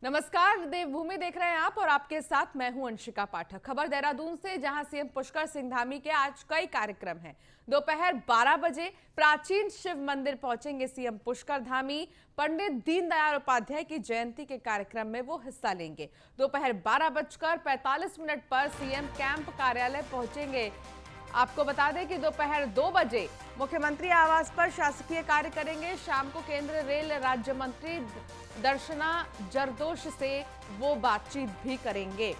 नमस्कार, देवभूमि देख रहे हैं आप और आपके साथ मैं हूं अंशिका पाठक। खबर देहरादून से, जहां सीएम पुष्कर सिंह धामी के आज कई कार्यक्रम हैं। दोपहर 12 बजे प्राचीन शिव मंदिर पहुंचेंगे सीएम पुष्कर धामी। पंडित दीनदयाल उपाध्याय की जयंती के कार्यक्रम में वो हिस्सा लेंगे। दोपहर 12:45 पर सीएम कैंप कार्यालय पहुंचेंगे। आपको बता दें कि दोपहर 2 बजे मुख्यमंत्री आवास पर शासकीय कार्य करेंगे। शाम को केंद्रीय रेल राज्य मंत्री दर्शना जरदोश से वो बातचीत भी करेंगे।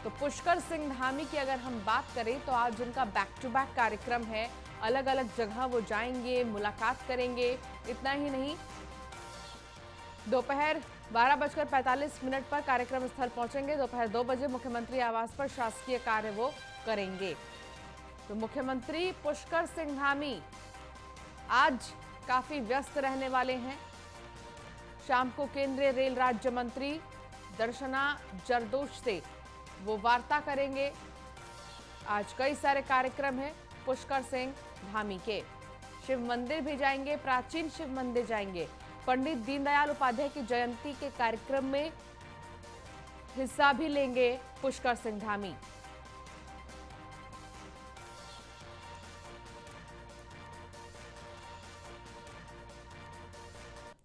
तो पुष्कर सिंह धामी की अगर हम बात करें तो आज उनका बैक टू बैक कार्यक्रम है। अलग अलग जगह वो जाएंगे, मुलाकात करेंगे। इतना ही नहीं, दोपहर 12:45 पर कार्यक्रम स्थल पहुंचेंगे। दोपहर 2 बजे मुख्यमंत्री आवास पर शासकीय कार्य वो करेंगे। तो मुख्यमंत्री पुष्कर सिंह धामी आज काफी व्यस्त रहने वाले हैं। शाम को केंद्रीय रेल राज्य मंत्री दर्शना जरदोश से वो वार्ता करेंगे। आज कई सारे कार्यक्रम हैं पुष्कर सिंह धामी के। शिव मंदिर भी जाएंगे, प्राचीन शिव मंदिर जाएंगे। पंडित दीनदयाल उपाध्याय की जयंती के कार्यक्रम में हिस्सा भी लेंगे पुष्कर सिंह धामी।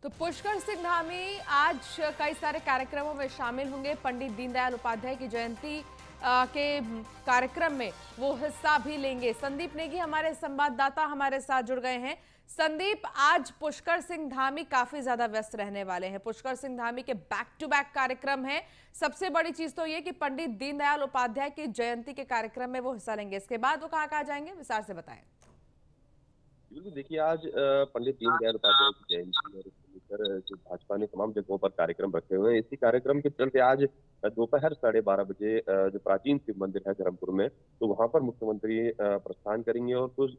तो पुष्कर सिंह धामी आज कई सारे कार्यक्रमों में शामिल होंगे। पंडित दीनदयाल उपाध्याय की जयंती के कार्यक्रम में वो हिस्सा भी लेंगे। संदीप नेगी हमारे संवाददाता हमारे साथ जुड़ गए हैं। संदीप, आज पुष्कर सिंह धामी काफी ज्यादा व्यस्त रहने वाले हैं। पुष्कर सिंह धामी के बैक टू बैक कार्यक्रम हैं। सबसे बड़ी चीज तो ये कि पंडित दीनदयाल उपाध्याय की जयंती के कार्यक्रम में वो हिस्सा लेंगे। इसके बाद वो कहाँ जाएंगे, विस्तार से बताएं। बिल्कुल, देखिए आज पंडित दीनदयाल उपाध्याय की जयंती और इसको लेकर जो भाजपा ने तमाम जगहों पर कार्यक्रम रखे हुए हैं। इसी कार्यक्रम के चलते आज दोपहर 12:30 बजे जो प्राचीन शिव मंदिर है धर्मपुर में, तो वहां पर मुख्यमंत्री प्रस्थान करेंगे और कुछ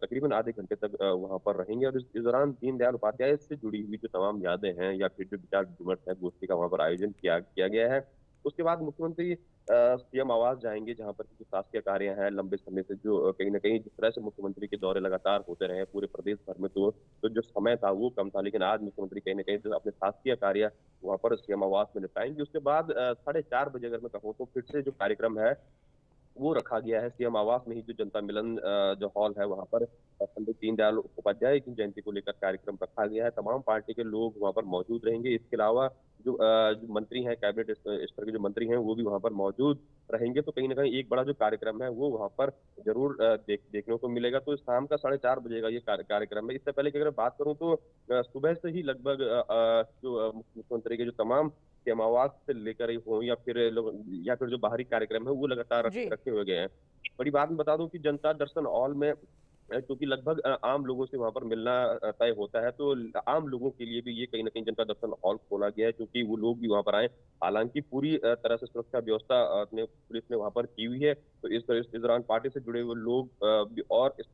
तकरीबन आधे घंटे तक वहां पर रहेंगे। और इस दौरान दीनदयाल उपाध्याय से जुड़ी हुई जो तमाम यादें हैं या फिर जो विचार विमर्श है, गोष्ठी का वहां पर आयोजन किया किया गया है। उसके बाद मुख्यमंत्री सीएम आवास जाएंगे, जहां पर जो शासकीय कार्य हैं लंबे समय से, जो कहीं ना कहीं जिस तरह से मुख्यमंत्री के दौरे लगातार होते रहे पूरे प्रदेश भर में, तो जो समय था वो कम था। लेकिन आज मुख्यमंत्री कहीं ना कहीं जो अपने शासकीय कार्य वहां पर सीएम आवास में निपटाएंगे। उसके बाद 4:30 बजे अगर मैं कहूँ तो फिर से जो कार्यक्रम है वो रखा गया है सीएम आवास में ही, जो जनता मिलन जो हॉल है वहां पर पंडित दीनदयाल उपाध्याय की जयंती को लेकर कार्यक्रम रखा गया है। तमाम पार्टी के लोग वहां पर मौजूद रहेंगे। इसके अलावा जो मंत्री हैं, कैबिनेट स्तर के जो मंत्री हैं, वो भी वहां पर मौजूद रहेंगे। तो कहीं ना कहीं एक बड़ा जो कार्यक्रम है वो वहां पर जरूर देखने को मिलेगा। तो शाम का 4:30 बजे का ये कार्यक्रम है। इससे पहले की अगर बात करूं तो सुबह से ही लगभग जो मुख्यमंत्री के जो तमाम सीएम आवास से लेकर हो या फिर जो बाहरी कार्यक्रम है वो लगातार जी। रखे हुए गए हैं। बड़ी बात मैं बता दूं कि जनता दर्शन हॉल में क्योंकि लगभग आम लोगों से वहां पर मिलना तय होता है, तो आम लोगों के लिए भी ये कहीं ना कहीं जनता दर्शन हॉल खोला गया है, क्योंकि वो लोग भी वहां पर आए। हालांकि पूरी तरह से सुरक्षा व्यवस्था अपने पुलिस ने वहां पर की हुई है। तो इस दौरान पार्टी से जुड़े हुए लोग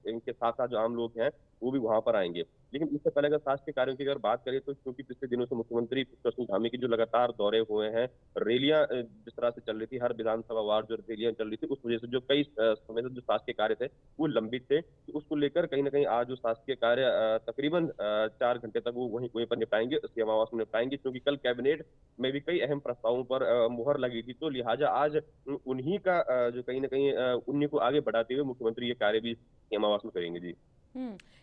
इनके साथ साथ जो आम लोग हैं वो भी वहां पर आएंगे। लेकिन इससे पहले अगर शासकीय कार्यों की अगर बात करें तो क्योंकि पिछले दिनों से मुख्यमंत्री पुष्कर सिंह धामी की जो लगातार दौरे हुए हैं, रैलियां जिस तरह से चल रही थी, हर विधानसभा वार जो रैलियां चल रही थी, उस वजह से जो कई समय से जो शासकीय कार्य थे वो लंबित थे। तो उसको लेकर कहीं ना कहीं आज जो शासकीय कार्य तकरीबन 4 घंटे तक वो वहीं वहीं पर निपटाएंगे, सीएम आवास में निपटाएंगे, क्योंकि कल कैबिनेट में भी कई अहम प्रस्तावों पर मुहर लगी थी। तो लिहाजा आज उन्हीं का जो कहीं ना कहीं उन्हीं को आगे बढ़ाते हुए मुख्यमंत्री ये कार्य भी सीएम आवास में करेंगे जी।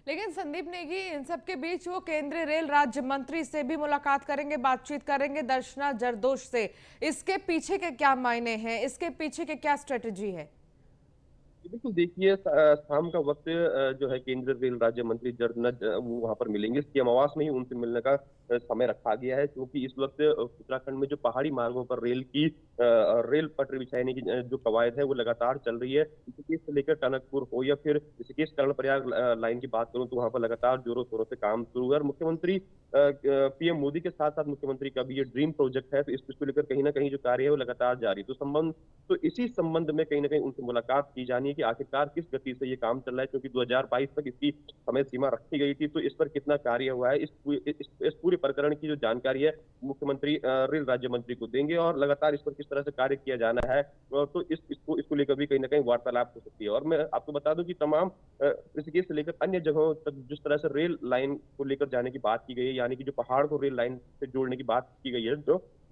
लेकिन संदीप नेगी, इन सब के बीच वो केंद्रीय रेल राज्य मंत्री से भी मुलाकात करेंगे, बातचीत करेंगे दर्शना जरदोश से। इसके पीछे के क्या मायने हैं, इसके पीछे के क्या स्ट्रेटजी है? बिल्कुल, देखिए शाम का वक्त जो है केंद्रीय रेल राज्य मंत्री वो वहां पर मिलेंगे। सीएम आवास में ही उनसे मिलने का समय रखा गया है, क्योंकि इस वक्त उत्तराखंड में जो पहाड़ी मार्गों पर रेल पटरी बिछाने की जो कवायद है वो लगातार चल रही है। ऋषिकेश से लेकर टनकपुर हो या फिर ऋषिकेश कर्णप्रयाग लाइन की बात करूं तो वहां पर लगातार जोरों शोरों से काम शुरू है। और मुख्यमंत्री पीएम मोदी के साथ साथ मुख्यमंत्री का भी ये ड्रीम प्रोजेक्ट है, तो इसको लेकर कहीं ना कहीं जो कार्य है वो लगातार जारी है। तो इसी संबंध में कहीं ना कहीं उनसे मुलाकात की जानी है कि आखिरकार किस गति से ये काम चल रहा है, क्योंकि 2022 तक इसकी समय सीमा रखी गई थी। तो इस पर कितना कार्य हुआ है, इस पूरे प्रकरण की जो जानकारी है मुख्यमंत्री रेल राज्य मंत्री को देंगे, और लगातार इस पर किस तरह से कार्य किया जाना है तो इसको लेकर भी कहीं ना कहीं वार्तालाप हो सकती है। और मैं आपको बता दूं कि तमाम ऋषिकेश से लेकर अन्य जगहों तक जिस तरह से रेल लाइन को लेकर जाने की बात की गई है, यानी कि जो पहाड़ को रेल लाइन से जोड़ने की बात की गई है,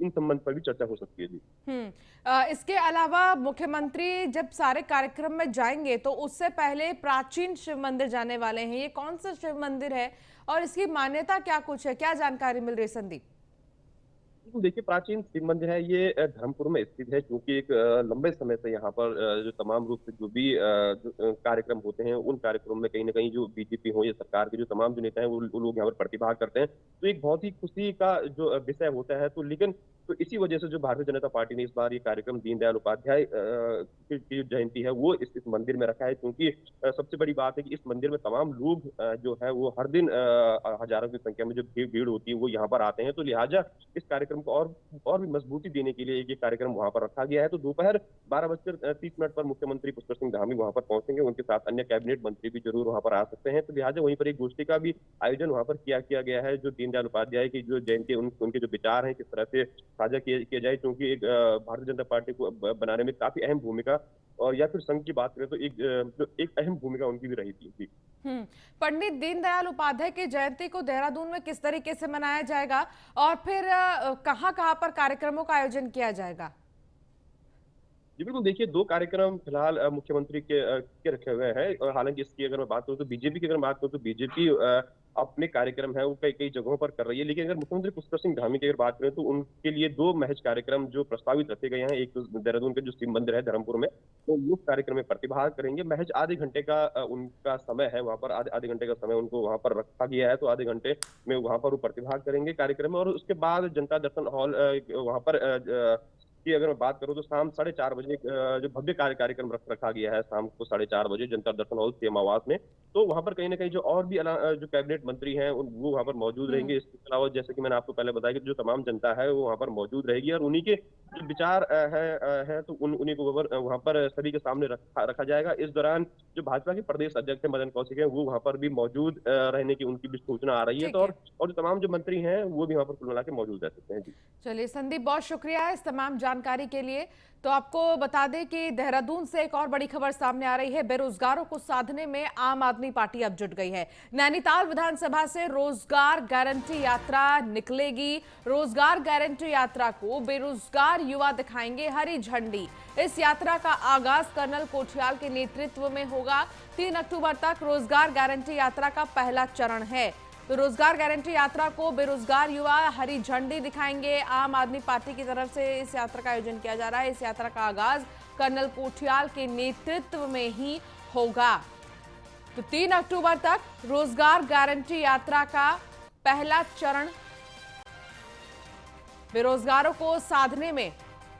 इन संबंध पर भी चर्चा हो सकती है जी। इसके अलावा मुख्यमंत्री जब सारे कार्यक्रम में जाएंगे तो उससे पहले प्राचीन शिव मंदिर जाने वाले हैं। ये कौन सा शिव मंदिर है और इसकी मान्यता क्या कुछ है, क्या जानकारी मिल रही है संदीप? बिल्कुल, देखिए प्राचीन शिव मंदिर है ये धर्मपुर में स्थित है, क्योंकि एक लंबे समय से यहाँ पर जो तमाम रूप से जो भी कार्यक्रम होते हैं, उन कार्यक्रमों में कहीं न कहीं जो बीजेपी हो या सरकार के जो तमाम जो नेता हैं वो लोग यहाँ पर प्रतिभाग करते हैं। तो एक बहुत ही खुशी का जो विषय होता है, तो लेकिन तो इसी वजह से जो भारतीय जनता पार्टी ने इस बार ये कार्यक्रम दीनदयाल उपाध्याय की जो जयंती है वो इस मंदिर में रखा है, क्योंकि सबसे बड़ी बात है कि इस मंदिर में तमाम लोग जो है वो हर दिन हजारों की संख्या में जो भीड़ होती है वो यहाँ पर आते हैं। तो लिहाजा इस कार्यक्रम को और भी मजबूती देने के लिए ये कार्यक्रम वहां पर रखा गया है। तो दोपहर 12:30 पर मुख्यमंत्री पुष्कर सिंह धामी वहां पर पहुंचेंगे। उनके साथ अन्य कैबिनेट मंत्री भी जरूर वहां पर आ सकते हैं। तो लिहाजा वहीं पर एक गोष्ठी का भी आयोजन वहां पर किया गया है। जो दीनदयाल उपाध्याय की जो जयंती उनके जो विचार हैं किस तरह से साझा किया जाए, क्योंकि एक भारतीय जनता पार्टी को बनाने में काफी अहम भूमिका, और या फिर संघ की बात करें तो एक अहम भूमिका उनकी भी रही थी जी। पंडित दीनदयाल उपाध्याय की जयंती को देहरादून में किस तरीके से मनाया जाएगा और फिर कहां-कहां पर कार्यक्रमों का आयोजन किया जाएगा? जी बिल्कुल, देखिए 2 कार्यक्रम फिलहाल मुख्यमंत्री के रखे हुए हैं, और हालाँकि इसकी अगर मैं बात करूँ तो बीजेपी की अगर बात करूँ तो बीजेपी अपने कार्यक्रम है वो कई जगहों पर कर रही है। लेकिन अगर मुख्यमंत्री पुष्कर सिंह धामी की अगर बात करें तो उनके लिए 2 महज कार्यक्रम जो प्रस्तावित रखे गए हैं। एक तो देहरादून के जो शिव मंदिर है धर्मपुर में, तो वो उस कार्यक्रम में प्रतिभाग करेंगे। महज आधे घंटे का उनका समय है वहाँ पर, आधे घंटे का समय उनको वहाँ पर रखा गया है। तो आधे घंटे में वहाँ पर वो प्रतिभाग करेंगे कार्यक्रम में, और उसके बाद जनता दर्शन हॉल वहाँ पर की अगर मैं बात करूँ तो शाम 4:30 बजे जो भव्य कार्यक्रम रखा गया है शाम को 4:30 बजे जनता दर्शन हॉल सीएम आवास में। तो वहाँ पर कहीं न कहीं जो और भी जो कैबिनेट मंत्री हैं वो वहाँ पर मौजूद रहेंगे। इसके अलावा जैसे कि मैंने आपको पहले बताया कि जो तमाम जनता है वो वहाँ पर मौजूद रहेगी, और उन्हीं के जो विचार है तो उन्हीं को वहाँ पर सभी के सामने रखा जाएगा। इस दौरान जो भाजपा के प्रदेश अध्यक्ष हैं मदन कौशिक हैं, वो वहाँ पर भी मौजूद रहने की उनकी भी सूचना आ रही है। ठीक तो है। और जो तमाम जो मंत्री हैं वो भी वहाँ पर कुल मिला के मौजूद रह सकते हैं जी। चलिए संदीप, बहुत शुक्रिया इस तमाम जानकारी के लिए। तो आपको बता दें कि देहरादून से एक और बड़ी खबर सामने आ रही है। बेरोजगारों को साधने में आम आदमी पार्टी अब जुट गई है। नैनीताल विधानसभा से रोजगार गारंटी यात्रा निकलेगी। रोजगार गारंटी यात्रा को बेरोजगार युवा दिखाएंगे हरी झंडी। इस यात्रा का आगाज कर्नल कोठियाल के नेतृत्व में होगा। 3 अक्टूबर तक रोजगार गारंटी यात्रा का पहला चरण है। तो रोजगार गारंटी यात्रा को बेरोजगार युवा हरी झंडी दिखाएंगे। आम आदमी पार्टी की तरफ से इस यात्रा का आयोजन किया जा रहा है। इस यात्रा का आगाज कर्नल कोठियाल के नेतृत्व में ही होगा। तो 3 अक्टूबर तक रोजगार गारंटी यात्रा का पहला चरण। बेरोजगारों को साधने में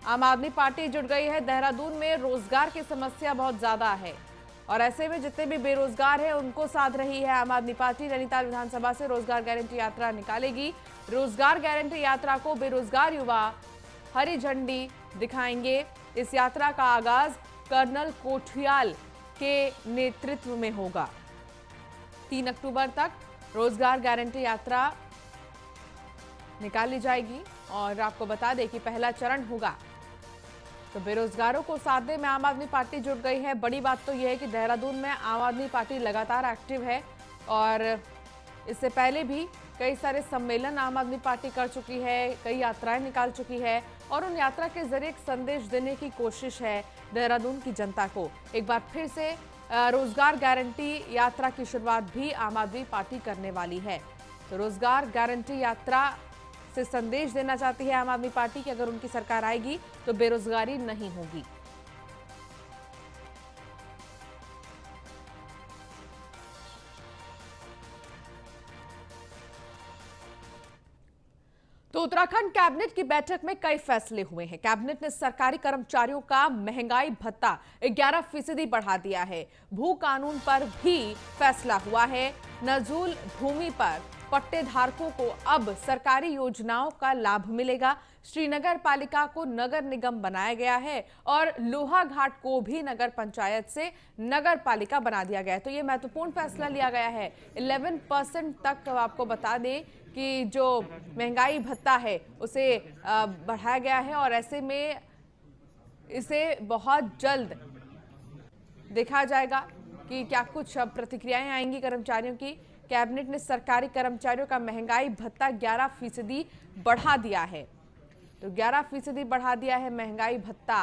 आम आदमी पार्टी जुट गई है। देहरादून में रोजगार की समस्या बहुत ज्यादा है और ऐसे में जितने भी बेरोजगार हैं उनको साध रही है आम आदमी पार्टी। नैनीताल विधानसभा से रोजगार गारंटी यात्रा निकालेगी। रोजगार गारंटी यात्रा को बेरोजगार युवा हरी झंडी दिखाएंगे। इस यात्रा का आगाज कर्नल कोठियाल के नेतृत्व में होगा। 3 अक्टूबर तक रोजगार गारंटी यात्रा निकाली जाएगी और आपको बता दें कि पहला चरण होगा। तो बेरोजगारों को साधने में आम आदमी पार्टी जुट गई है। बड़ी बात तो यह है कि देहरादून में आम आदमी पार्टी लगातार एक्टिव है और इससे पहले भी कई सारे सम्मेलन आम आदमी पार्टी कर चुकी है, कई यात्राएं निकाल चुकी है और उन यात्रा के जरिए एक संदेश देने की कोशिश है देहरादून की जनता को। एक बार फिर से रोजगार गारंटी यात्रा की शुरुआत भी आम आदमी पार्टी करने वाली है। तो रोजगार गारंटी यात्रा से संदेश देना चाहती है आम आदमी पार्टी कि अगर उनकी सरकार आएगी तो बेरोजगारी नहीं होगी। तो उत्तराखंड कैबिनेट की बैठक में कई फैसले हुए हैं। कैबिनेट ने सरकारी कर्मचारियों का महंगाई भत्ता 11% बढ़ा दिया है। भू कानून पर भी फैसला हुआ है। नजूल भूमि पर पट्टेधारकों को अब सरकारी योजनाओं का लाभ मिलेगा। श्रीनगर पालिका को नगर निगम बनाया गया है और लोहाघाट को भी नगर पंचायत से नगर पालिका बना दिया गया है। तो ये महत्वपूर्ण फैसला लिया गया है। 11% तक आपको बता दें कि जो महंगाई भत्ता है उसे बढ़ाया गया है और ऐसे में इसे बहुत जल्द देखा जाएगा कि क्या कुछ प्रतिक्रियाएं आएंगी कर्मचारियों की। कैबिनेट ने सरकारी कर्मचारियों का महंगाई भत्ता 11% बढ़ा दिया है। तो 11% बढ़ा दिया है महंगाई भत्ता।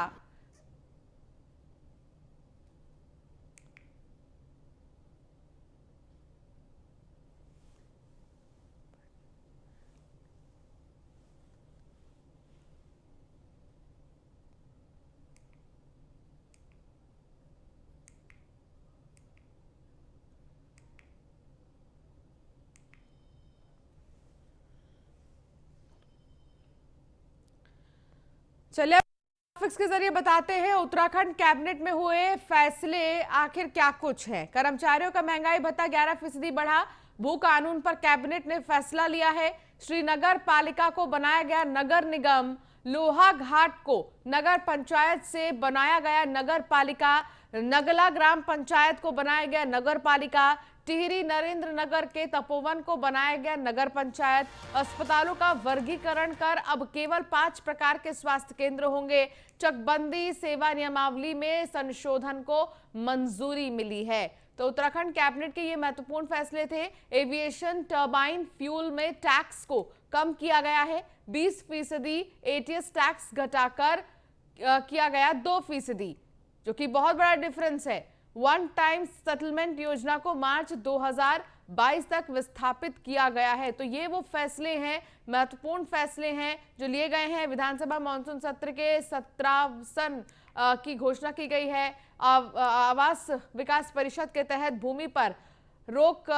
चलिए ग्राफिक्स के जरिए बताते हैं उत्तराखंड कैबिनेट में हुए फैसले आखिर क्या कुछ है। कर्मचारियों का महंगाई भत्ता 11% बढ़ा। भू कानून पर कैबिनेट ने फैसला लिया है। श्रीनगर पालिका को बनाया गया नगर निगम। लोहाघाट को नगर पंचायत से बनाया गया नगर पालिका। नगला ग्राम पंचायत को बनाया गया नगर पालिका। टिहरी नरेंद्र नगर के तपोवन को बनाया गया नगर पंचायत। अस्पतालों का वर्गीकरण कर अब केवल 5 प्रकार के स्वास्थ्य केंद्र होंगे। चकबंदी सेवा नियमावली में संशोधन को मंजूरी मिली है। तो उत्तराखंड कैबिनेट के ये महत्वपूर्ण फैसले थे। एविएशन टर्बाइन फ्यूल में टैक्स को कम किया गया है। 20% एटीएस टैक्स घटाकर किया गया 2%, जो कि बहुत बड़ा डिफरेंस है। वन टाइम सेटलमेंट योजना को मार्च 2022 तक विस्थापित किया गया है। तो ये वो फैसले हैं, महत्वपूर्ण फैसले हैं जो लिए गए हैं। विधानसभा मानसून सत्र के 17वें की घोषणा की गई है। आवास विकास परिषद के तहत भूमि पर रोक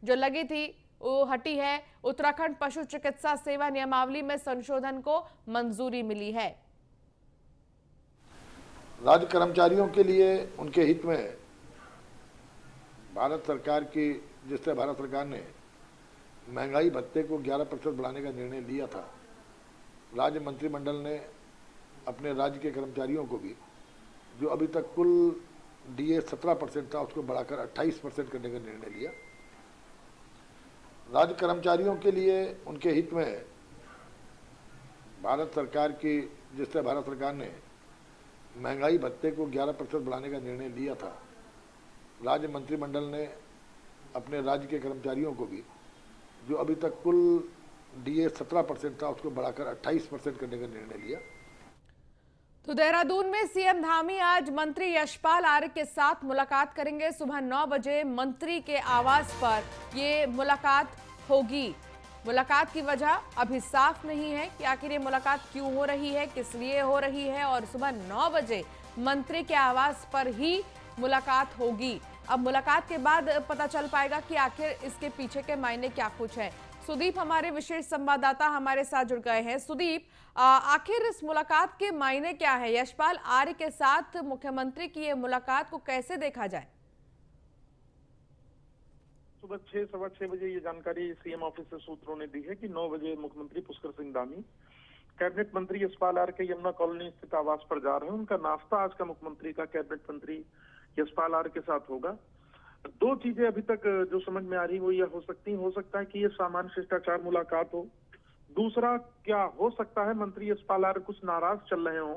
जो लगी थी वो हटी है। उत्तराखंड पशु चिकित्सा सेवा नियमावली में संशोधन को मंजूरी मिली है। राज्य कर्मचारियों के लिए उनके हित में भारत सरकार की, जिससे भारत सरकार ने महंगाई भत्ते को 11% बढ़ाने का निर्णय लिया था, राज्य मंत्रिमंडल ने अपने राज्य के कर्मचारियों को भी, जो अभी तक कुल डीए 17% था, उसको बढ़ाकर 28% करने का निर्णय लिया। राज्य कर्मचारियों के लिए उनके हित में भारत सरकार की, जिससे भारत सरकार ने महंगाई भत्ते को 11% बढ़ाने का निर्णय लिया था, राज्य मंत्रिमंडल ने अपने राज्य के कर्मचारियों को भी, जो अभी तक कुल डीए 17% था, उसको बढ़ाकर 28% करने का निर्णय लिया। तो देहरादून में सीएम धामी आज मंत्री यशपाल आर्य के साथ मुलाकात करेंगे। सुबह 9 बजे मंत्री के आवास पर ये मुलाकात होगी। मुलाकात की वजह अभी साफ नहीं है कि आखिर ये मुलाकात क्यों हो रही है, किस लिए हो रही है, और सुबह 9 बजे मंत्री के आवास पर ही मुलाकात होगी। अब मुलाकात के बाद पता चल पाएगा कि आखिर इसके पीछे के मायने क्या कुछ है। सुदीप हमारे विशेष संवाददाता हमारे साथ जुड़ गए हैं। सुदीप, आखिर इस मुलाकात के मायने क्या है? यशपाल आर्य के साथ मुख्यमंत्री की ये मुलाकात को कैसे देखा जाए? सुबह 6-6:15 बजे ये जानकारी सीएम ऑफिस से सूत्रों ने दी है कि 9 बजे मुख्यमंत्री पुष्कर सिंह धामी कैबिनेट मंत्री यशपाल आर्य के यमुना कॉलोनी स्थित आवास पर जा रहे हैं। उनका नाश्ता आज का मुख्यमंत्री का कैबिनेट मंत्री यशपाल आर्य के साथ होगा। 2 चीजें अभी तक जो समझ में आ रही वो यह हो सकता है कि ये सामान्य शिष्टाचार मुलाकात हो। दूसरा, क्या हो सकता है मंत्री यशपाल आर्य कुछ नाराज चल रहे हो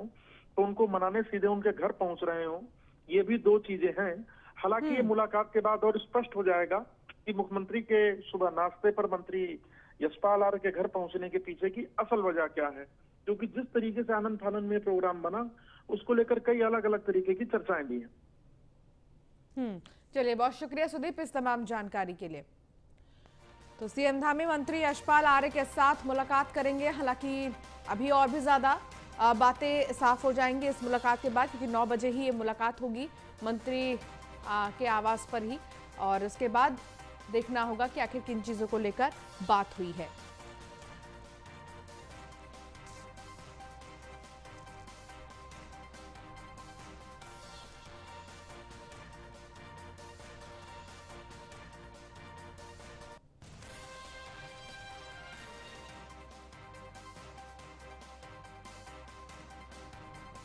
तो उनको मनाने सीधे उनके घर पहुंच रहे हो। ये भी 2 चीजें हैं। हालांकि ये मुलाकात के बाद और स्पष्ट हो जाएगा कि मुख्यमंत्री के सुबह नाश्ते पर मंत्री यशपाल आर्य के घर पहुंचने के पीछे की असल वजह क्या है, क्योंकि जिस तरीके से आनंद फानंद में प्रोग्राम बना उसको लेकर कई अलग अलग तरीके की चर्चाएं भी हैं। चलिए, बहुत शुक्रिया सुदीप इस तमाम जानकारी के लिए। तो सीएम धामी मंत्री यशपाल आर्य के साथ मुलाकात करेंगे। हालांकि अभी और भी ज्यादा बातें साफ हो जाएंगी इस मुलाकात के बाद, क्योंकि 9 बजे ही ये मुलाकात होगी मंत्री के आवास पर ही, और उसके बाद देखना होगा कि आखिर किन चीजों को लेकर बात हुई है।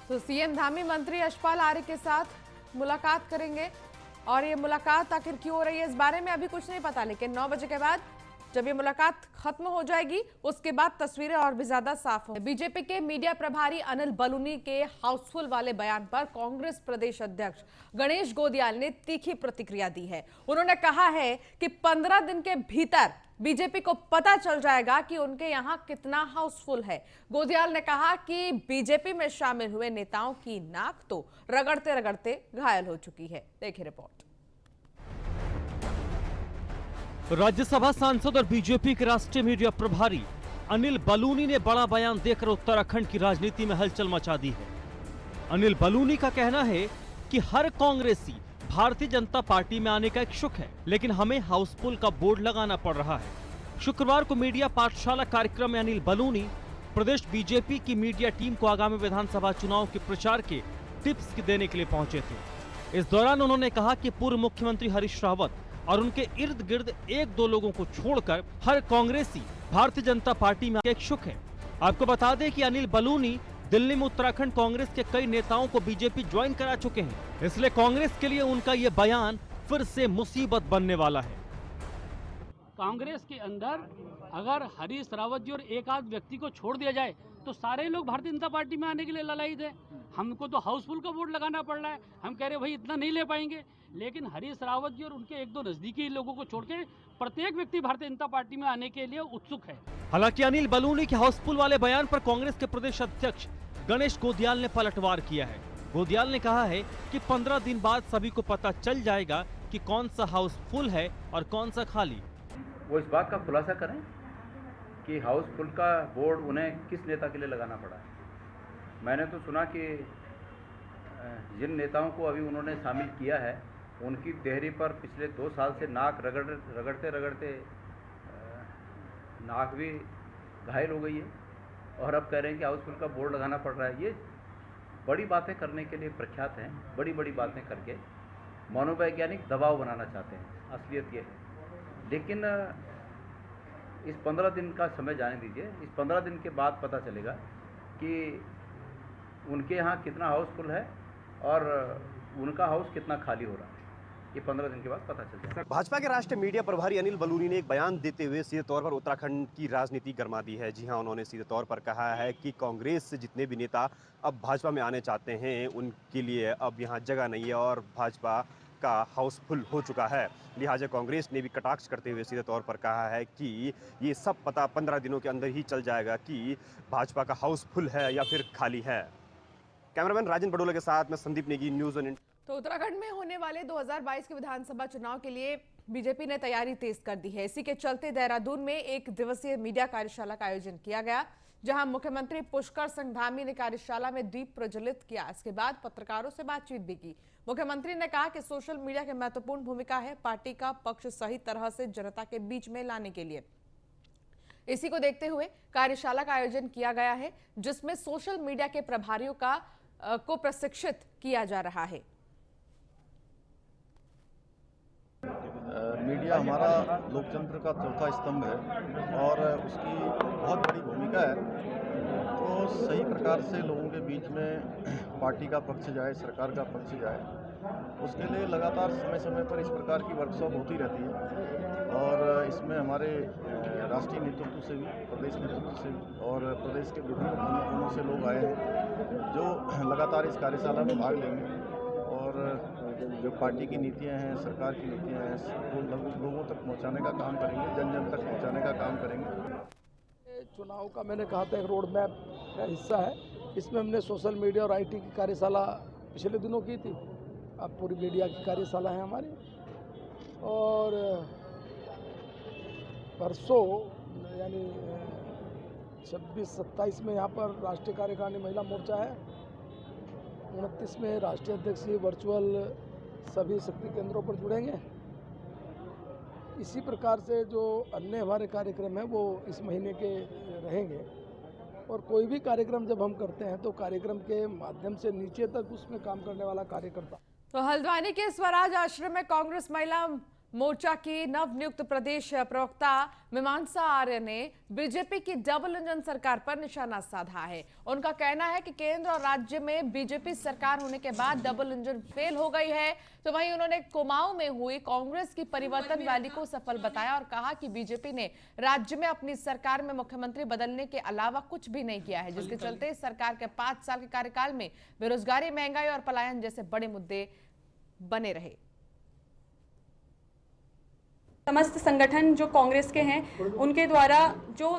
तो सीएम धामी मंत्री यशपाल आर्य के साथ मुलाकात करेंगे, और ये मुलाकात आखिर क्यों हो रही है इस बारे में अभी कुछ नहीं पता, लेकिन 9 बजे के बाद जब ये मुलाकात खत्म हो जाएगी उसके बाद तस्वीरें और भी ज्यादा साफ होंगी। बीजेपी के मीडिया प्रभारी अनिल बलूनी के हाउसफुल वाले बयान पर कांग्रेस प्रदेश अध्यक्ष गणेश गोदियाल ने तीखी प्रतिक्रिया दी है। उन्होंने कहा है कि 15 दिन के भीतर बीजेपी को पता चल जाएगा कि उनके यहां कितना हाउसफुल है। गोदियाल ने कहा कि बीजेपी में शामिल हुए नेताओं की नाक तो रगड़ते रगड़ते घायल हो चुकी है। देखिए रिपोर्ट। राज्यसभा सांसद और बीजेपी के राष्ट्रीय मीडिया प्रभारी अनिल बलूनी ने बड़ा बयान देकर उत्तराखंड की राजनीति में हलचल मचा दी है। अनिल बलूनी का कहना है कि हर कांग्रेसी भारतीय जनता पार्टी में आने का इच्छुक है, लेकिन हमें हाउसफुल का बोर्ड लगाना पड़ रहा है। शुक्रवार को मीडिया पाठशाला कार्यक्रम में अनिल बलूनी प्रदेश बीजेपी की मीडिया टीम को आगामी विधानसभा चुनाव के प्रचार के टिप्स देने के लिए पहुंचे थे। इस दौरान उन्होंने कहा कि पूर्व मुख्यमंत्री हरीश रावत और उनके इर्द गिर्द एक दो लोगों को छोड़कर हर कांग्रेसी भारतीय जनता पार्टी में इच्छुक है। आपको बता दें कि अनिल बलूनी दिल्ली में उत्तराखंड कांग्रेस के कई नेताओं को बीजेपी ज्वाइन करा चुके हैं, इसलिए कांग्रेस के लिए उनका ये बयान फिर से मुसीबत बनने वाला है। कांग्रेस के अंदर अगर हरीश रावत जी और एक आध व्यक्ति को छोड़ दिया जाए तो सारे लोग भारतीय जनता पार्टी में आने के लिए ललायित है। हमको तो हाउसफुल का बोर्ड लगाना पड़ रहा है। हम कह रहे हैं भाई इतना नहीं ले पाएंगे, लेकिन हरीश रावत जी और उनके एक दो नजदीकी लोगों को छोड़ के प्रत्येक व्यक्ति भारतीय जनता पार्टी में आने के लिए उत्सुक है। हालांकि अनिल बलूनी के हाउसफुल वाले बयान पर कांग्रेस के प्रदेश अध्यक्ष गणेश गोदियाल ने पलटवार किया है। गोदियाल ने कहा है कि 15 दिन बाद सभी को पता चल जाएगा कि कौन सा हाउसफुल है और कौन सा खाली। वो इस बात का खुलासा करें कि हाउसफुल का बोर्ड उन्हें किस नेता के लिए लगाना पड़ा है। मैंने तो सुना कि जिन नेताओं को अभी उन्होंने शामिल किया है उनकी देहरी पर पिछले 2 साल से नाक रगड़ते रगड़ते नाक भी घायल हो गई है और अब कह रहे हैं कि हाउसफुल का बोर्ड लगाना पड़ रहा है। ये बड़ी बातें करने के लिए प्रख्यात हैं, बड़ी बड़ी बातें करके मनोवैज्ञानिक दबाव बनाना चाहते हैं। असलियत ये है, लेकिन इस 15 दिन का समय जाने दीजिए। इस 15 दिन के बाद पता चलेगा कि उनके यहाँ कितना हाउसफुल है और उनका हाउस कितना खाली हो रहा है। ये 15 दिन के बाद पता चल जाएगा। भाजपा के राष्ट्रीय मीडिया प्रभारी अनिल बलूनी ने एक बयान देते हुए सीधे तौर पर उत्तराखंड की राजनीति गरमा दी है। जी हां, उन्होंने सीधे तौर पर कहा है कि कांग्रेस से जितने भी नेता अब भाजपा में आने चाहते हैं उनके लिए अब यहाँ जगह नहीं है और भाजपा का हाउसफुल हो चुका है। लिहाजा कांग्रेस ने भी कटाक्ष करते हुए सीधे तौर पर कहा है कि ये सब पता 15 दिनों के अंदर ही चल जाएगा कि भाजपा का हाउसफुल है या फिर खाली है। कैमरामैन राजन बडोला के साथ मैं संदीप नेगी, न्यूज़ ऑन। तो उत्तराखंड में होने वाले 2022 के विधानसभा चुनाव के लिए बीजेपी ने तैयारी तेज कर दी है। इसी के चलते देहरादून में एक दिवसीय मीडिया कार्यशाला का आयोजन किया गया, जहां मुख्यमंत्री पुष्कर सिंह धामी ने कार्यशाला में दीप प्रज्वलित किया। इसके बाद पत्रकारों से बातचीत भी की। मुख्यमंत्री ने कहा कि सोशल मीडिया की महत्वपूर्ण भूमिका है पार्टी का पक्ष सही तरह से जनता के बीच में लाने के लिए। इसी को देखते हुए कार्यशाला का आयोजन किया गया है, जिसमें सोशल मीडिया के प्रभारियों को प्रशिक्षित किया जा रहा है। मीडिया हमारा लोकतंत्र का चौथा स्तंभ है और उसकी बहुत बड़ी भूमिका है। तो सही प्रकार से लोगों के बीच में पार्टी का पक्ष जाए, सरकार का पक्ष जाए, उसके लिए लगातार समय समय पर इस प्रकार की वर्कशॉप होती रहती है। और इसमें हमारे राष्ट्रीय नेतृत्व से भी, प्रदेश नेतृत्व से भी और प्रदेश के विभिन्न कोनों से लोग आए हैं जो लगातार इस कार्यशाला में भाग लेंगे और जो पार्टी की नीतियां हैं, सरकार की नीतियां हैं, वो लोगों तक पहुंचाने का काम करेंगे, जन जन तक पहुंचाने का काम करेंगे। चुनाव का मैंने कहा था एक रोड मैप का हिस्सा है। इसमें हमने सोशल मीडिया और आईटी की कार्यशाला पिछले दिनों की थी। अब पूरी मीडिया की कार्यशाला है हमारी। और परसों यानी 26-27 में यहाँ पर राष्ट्रीय कार्यकारिणी महिला मोर्चा है। 29 में राष्ट्रीय अध्यक्ष वर्चुअल सभी शक्ति केंद्रों पर जुड़ेंगे। इसी प्रकार से जो अन्य हमारे कार्यक्रम हैं वो इस महीने के रहेंगे। और कोई भी कार्यक्रम जब हम करते हैं तो कार्यक्रम के माध्यम से नीचे तक उसमें काम करने वाला कार्यकर्ता। तो हल्द्वानी के स्वराज आश्रम में कांग्रेस महिला मोर्चा की नवनियुक्त प्रदेश प्रवक्ता मीमांसा आर्य ने बीजेपी की डबल इंजन सरकार पर निशाना साधा है। उनका कहना है कि केंद्र और राज्य में बीजेपी सरकार होने के बाद डबल इंजन फेल हो गई है। तो वहीं उन्होंने कुमाऊं में हुई कांग्रेस की परिवर्तन रैली को सफल बताया और कहा कि बीजेपी ने राज्य में अपनी सरकार में मुख्यमंत्री बदलने के अलावा कुछ भी नहीं किया है, जिसके चलते सरकार के 5 साल के कार्यकाल में बेरोजगारी, महंगाई और पलायन जैसे बड़े मुद्दे बने रहे। समस्त संगठन जो कांग्रेस के हैं उनके द्वारा जो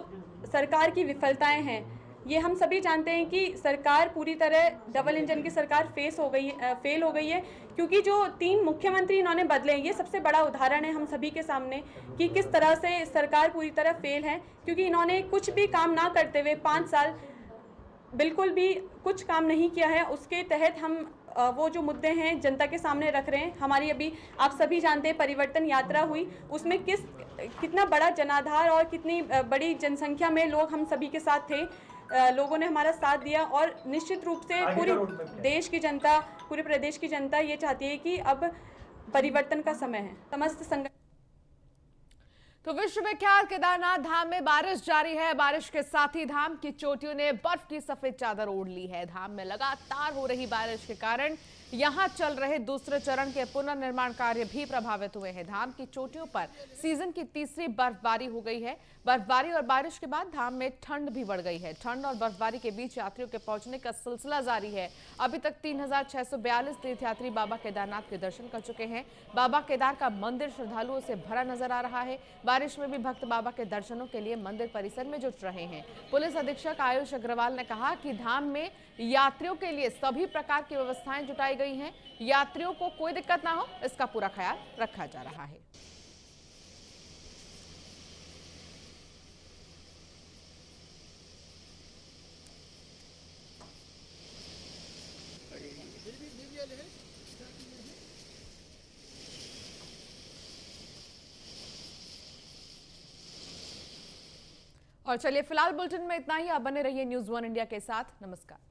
सरकार की विफलताएं हैं, ये हम सभी जानते हैं कि सरकार पूरी तरह डबल इंजन की सरकार फेल हो गई है, क्योंकि जो 3 मुख्यमंत्री इन्होंने बदले हैं, ये सबसे बड़ा उदाहरण है हम सभी के सामने कि किस तरह से सरकार पूरी तरह फेल है। क्योंकि इन्होंने कुछ भी काम ना करते हुए 5 साल बिल्कुल भी कुछ काम नहीं किया है। उसके तहत हम वो जो मुद्दे हैं जनता के सामने रख रहे हैं। हमारी अभी आप सभी जानते हैं परिवर्तन यात्रा हुई, उसमें कितना बड़ा जनाधार और कितनी बड़ी जनसंख्या में लोग हम सभी के साथ थे। लोगों ने हमारा साथ दिया और निश्चित रूप से पूरी देश की जनता, पूरे प्रदेश की जनता ये चाहती है कि अब परिवर्तन का समय है। समस्त संगठन तो विश्वविख्यात केदारनाथ धाम में बारिश जारी है। बारिश के साथ ही धाम की चोटियों ने बर्फ की सफेद चादर ओढ़ ली है। धाम में लगातार हो रही बारिश के कारण यहां चल रहे दूसरे चरण के पुनर्निर्माण कार्य भी प्रभावित हुए हैं। धाम की चोटियों पर सीजन की तीसरी बर्फबारी हो गई है। बर्फबारी और बारिश के बाद धाम में ठंड भी बढ़ गई है। ठंड और बर्फबारी के बीच यात्रियों के पहुंचने का सिलसिला जारी है। अभी तक 3642 तीर्थयात्री बाबा केदारनाथ के दर्शन कर चुके हैं। बाबा केदार का मंदिर श्रद्धालुओं से भरा नजर आ रहा है। बारिश में भी भक्त बाबा के दर्शनों के लिए मंदिर परिसर में जुट रहे हैं। पुलिस अधीक्षक आयुष अग्रवाल ने कहा कि धाम में यात्रियों के लिए सभी प्रकार की व्यवस्थाएं जुटाई गई हैं। यात्रियों को कोई दिक्कत ना हो, इसका पूरा ख्याल रखा जा रहा है। और चलिए फिलहाल बुलेटिन में इतना ही। आप बने रहिए न्यूज़ 1 इंडिया के साथ। नमस्कार।